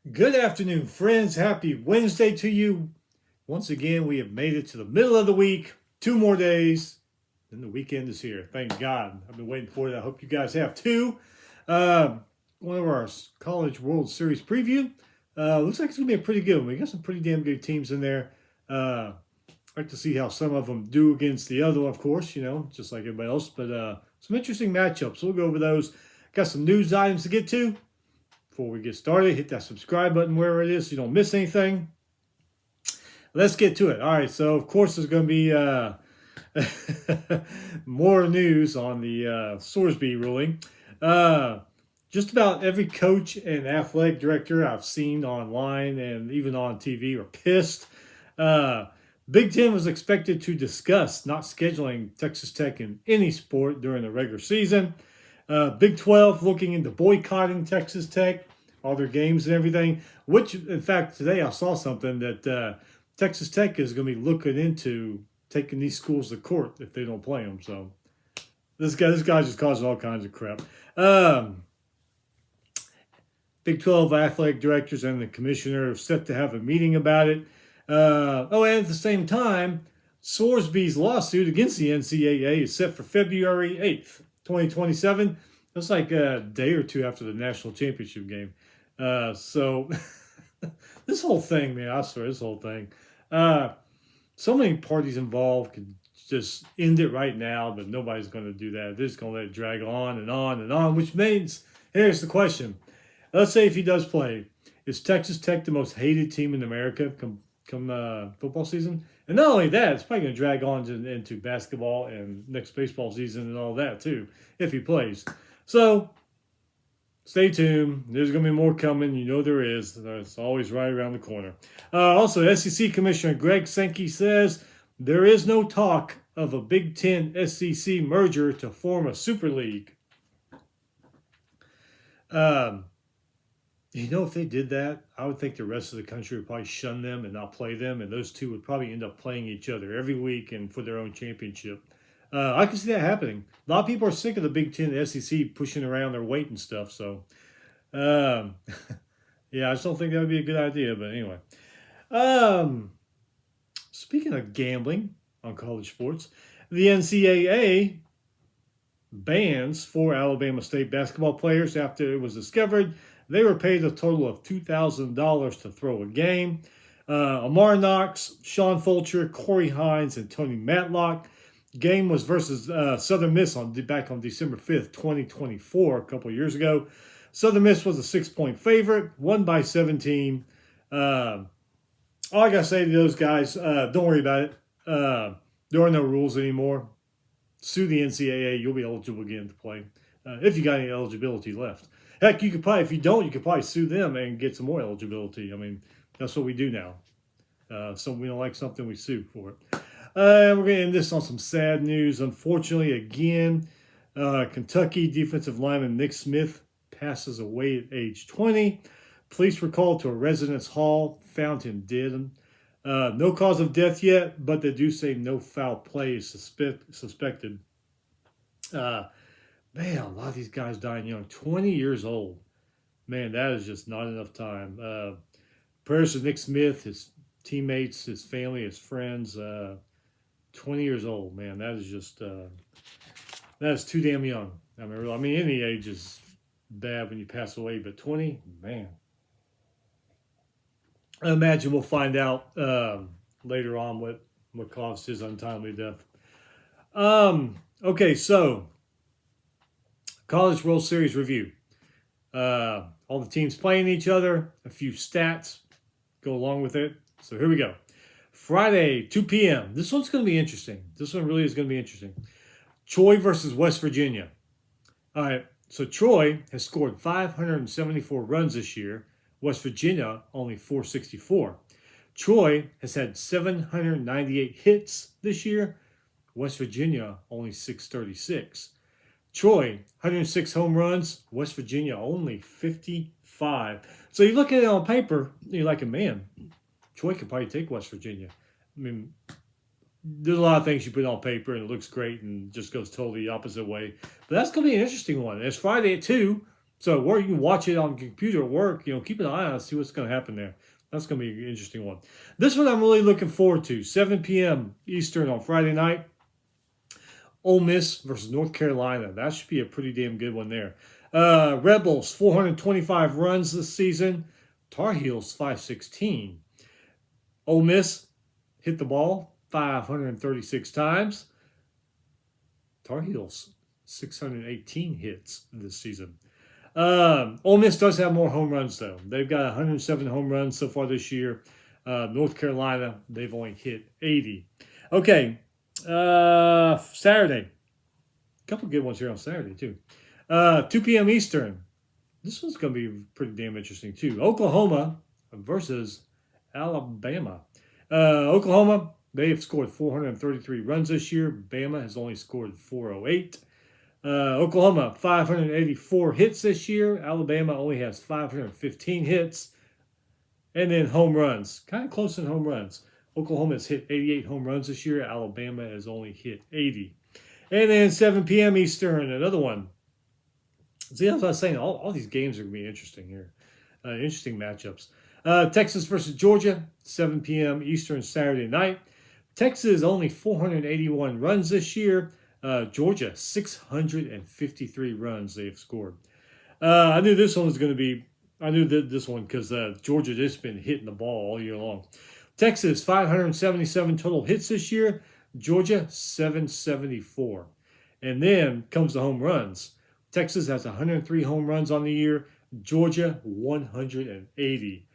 Good afternoon, friends. Happy Wednesday to you. Once again, we have made it to the middle of the week. 2 more days, then the weekend is here. Thank God. I've been waiting for it. I hope you guys have too. Uh, One of our College World Series preview. Looks like it's going to be a pretty good one. We got some pretty damn good teams in there. I'd like to see how some of them do against the other, of course, just like everybody else. But some interesting matchups. We'll go over those. Got some news items to get to. Before we get started, hit that subscribe button wherever it is so you don't miss anything. Let's get to it. All right, so of course there's going to be more news on the Sorsby ruling. Just about every coach and athletic director I've seen online and even on TV are pissed. Big Ten was expected to discuss not scheduling Texas Tech in any sport during the regular season. Big 12 looking into boycotting Texas Tech, all their games and everything, which, in fact, today I saw something that Texas Tech is going to be looking into taking these schools to court if they don't play them. So this guy's just causing all kinds of crap. Big 12 athletic directors and the commissioner are set to have a meeting about it. And at the same time, Sorsby's lawsuit against the NCAA is set for February 8th. 2027. That's like a day or two after the national championship game. So this whole thing, man, I swear, this whole thing. So many parties involved could just end it right now, but nobody's going to do that. They're just going to let it drag on and on and on, which means, here's the question. Let's say if he does play, is Texas Tech the most hated team in America come football season? And not only that, it's probably going to drag on into basketball and next baseball season and all that too, if he plays. So, stay tuned. There's going to be more coming. You know there is. It's always right around the corner. Also, SEC Commissioner Greg Sankey says there is no talk of a Big Ten SEC merger to form a Super League. If they did that, I would think the rest of the country would probably shun them and not play them, and those two would probably end up playing each other every week and for their own championship. I can see that happening. A lot of people are sick of the Big Ten, the SEC pushing around their weight and stuff. So, yeah, I just don't think that would be a good idea. But anyway, speaking of gambling on college sports, the NCAA bans 4 Alabama State basketball players after it was discovered they were paid a total of $2,000 to throw a game. Amar Knox, Sean Fulcher, Corey Hines, and Tony Matlock. Game was versus Southern Miss back on December 5th, 2024, a couple years ago. Southern Miss was a 6-point favorite, won by 17. All I got to say to those guys, don't worry about it. There are no rules anymore. Sue the NCAA, you'll be eligible again to play, if you got any eligibility left. Heck, you could probably, if you don't, you could probably sue them and get some more eligibility. I mean, that's what we do now. So we don't like something, we sue for it. We're going to end this on some sad news. Unfortunately, again, Kentucky defensive lineman Nick Smith passes away at age 20. Police were called to a residence hall, found him dead. No cause of death yet, but they do say no foul play is suspected. Man, a lot of these guys dying young. 20 years old. Man, that is just not enough time. Prayers to Nick Smith, his teammates, his family, his friends. 20 years old, man. That is just, that is too damn young. I mean, any age is bad when you pass away, but 20, man. I imagine we'll find out later on what caused his untimely death. Okay, so College World Series review. All the teams playing each other, a few stats go along with it. So here we go. Friday, 2 p.m. This one's going to be interesting. This one really is going to be interesting. Troy versus West Virginia. All right, so Troy has scored 574 runs this year. West Virginia only 464. Troy has had 798 hits this year. West Virginia only 636. Troy, 106 home runs. West Virginia, only 55. So you look at it on paper, you're like, man, Troy could probably take West Virginia. I mean, there's a lot of things you put on paper and it looks great and just goes totally the opposite way. But that's going to be an interesting one. It's Friday at 2. So where you can watch it on the computer at work, keep an eye on it, see what's going to happen there. That's going to be an interesting one. This one I'm really looking forward to. 7 p.m. Eastern on Friday night. Ole Miss versus North Carolina. That should be a pretty damn good one there. Rebels, 425 runs this season. Tar Heels, 516. Ole Miss hit the ball 536 times. Tar Heels, 618 hits this season. Ole Miss does have more home runs, though. They've got 107 home runs so far this year. North Carolina, they've only hit 80. Okay, Saturday. A couple good ones here on Saturday, too. 2 p.m. Eastern. This one's going to be pretty damn interesting, too. Oklahoma versus Alabama. Oklahoma, they have scored 433 runs this year. Bama has only scored 408. Oklahoma, 584 hits this year. Alabama only has 515 hits. And then home runs. Kind of close in home runs. Oklahoma has hit 88 home runs this year. Alabama has only hit 80. And then 7 p.m. Eastern, another one. See, as I was saying, all these games are going to be interesting here. Interesting matchups. Texas versus Georgia, 7 p.m. Eastern Saturday night. Texas only 481 runs this year. Georgia, 653 runs they've scored. I knew this one was going to be, this one because Georgia just been hitting the ball all year long. Texas, 577 total hits this year. Georgia, 774. And then comes the home runs. Texas has 103 home runs on the year. Georgia, 180.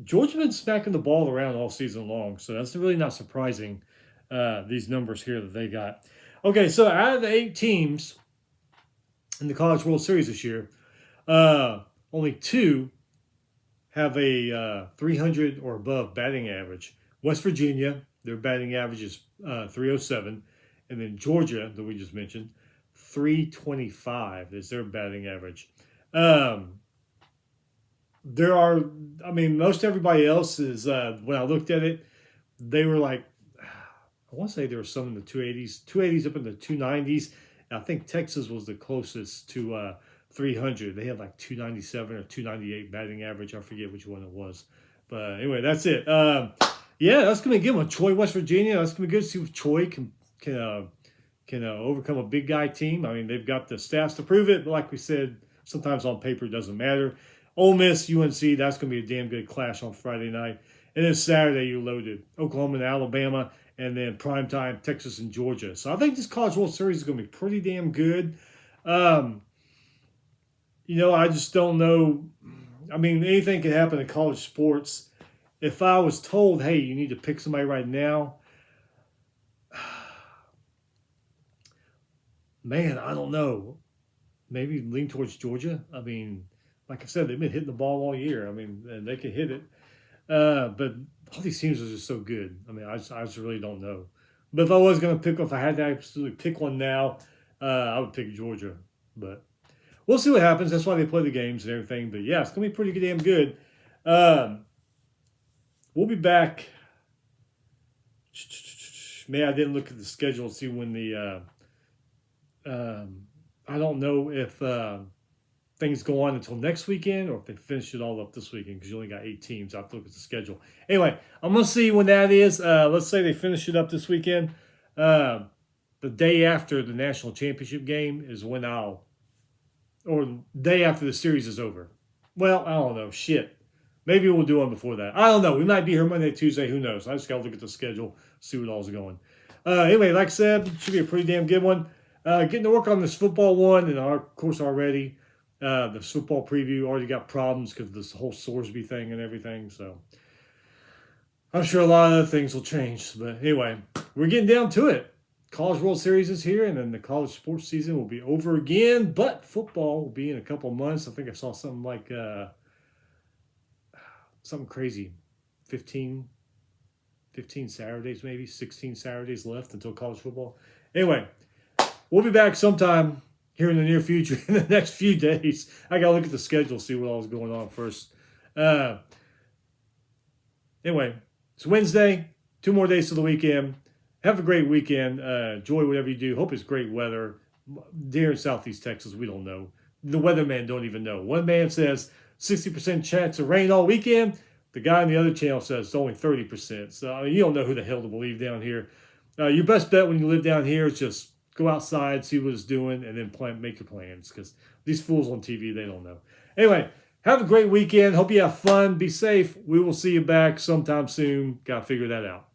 Georgia's been smacking the ball around all season long, so that's really not surprising, these numbers here that they got. Okay, so out of the 8 teams in the College World Series this year, only 2 have a 300 or above batting average. West Virginia, their batting average is 307, and then Georgia, that we just mentioned, 325 is their batting average. Most everybody else is, when I looked at it, they were like, I want to say there were some in the 280s up in the 290s. I think Texas was the closest to 300. They had like 297 or 298 batting average. I forget which one it was. But anyway, that's it. Yeah, that's going to be a good one. Troy, West Virginia. That's going to be good to see if Troy can overcome a big guy team. I mean, they've got the staffs to prove it. But like we said, sometimes on paper it doesn't matter. Ole Miss, UNC, that's going to be a damn good clash on Friday night. And then Saturday, you're loaded. Oklahoma and Alabama. And then primetime, Texas and Georgia. So I think this College World Series is going to be pretty damn good. I just don't know. I mean, anything can happen in college sports. If I was told, hey, you need to pick somebody right now, man, I don't know. Maybe lean towards Georgia. I mean, like I said, they've been hitting the ball all year. I mean, and they can hit it. But all these teams are just so good. I mean, I just really don't know. But if I was going to pick, if I had to absolutely pick one now, I would pick Georgia. But we'll see what happens. That's why they play the games and everything. But yeah, it's going to be pretty damn good. We'll be back. Man, I didn't look at the schedule to see when the I don't know if things go on until next weekend or if they finish it all up this weekend because you only got 8 teams. I have to look at the schedule. Anyway, I'm going to see when that is. Let's say they finish it up this weekend. The day after the national championship game is when or the day after the series is over. Well, I don't know. Shit. Maybe we'll do one before that. I don't know. We might be here Monday, Tuesday. Who knows? I just got to look at the schedule, see what all's going. Anyway, like I said, it should be a pretty damn good one. Getting to work on this football one, and of course already the football preview already got problems because of this whole Sorsby thing and everything. So I'm sure a lot of other things will change. But anyway, we're getting down to it. College World Series is here, and then the college sports season will be over again. But football will be in a couple months. I think I saw something like something crazy, 15 Saturdays, maybe 16 Saturdays left until college football. Anyway, we'll be back sometime here in the near future, in the next few days. I got to look at the schedule, see what all is going on first. Anyway, it's Wednesday, 2 more days to the weekend. Have a great weekend. Enjoy whatever you do. Hope it's great weather. Here in Southeast Texas, we don't know. the weatherman don't even know. One man says 60% chance of rain all weekend. The guy on the other channel says it's only 30%. So I mean, you don't know who the hell to believe down here. Your best bet when you live down here is just go outside, see what it's doing, and then make your plans, because these fools on TV, they don't know. Anyway, have a great weekend. Hope you have fun. Be safe. We will see you back sometime soon. Got to figure that out.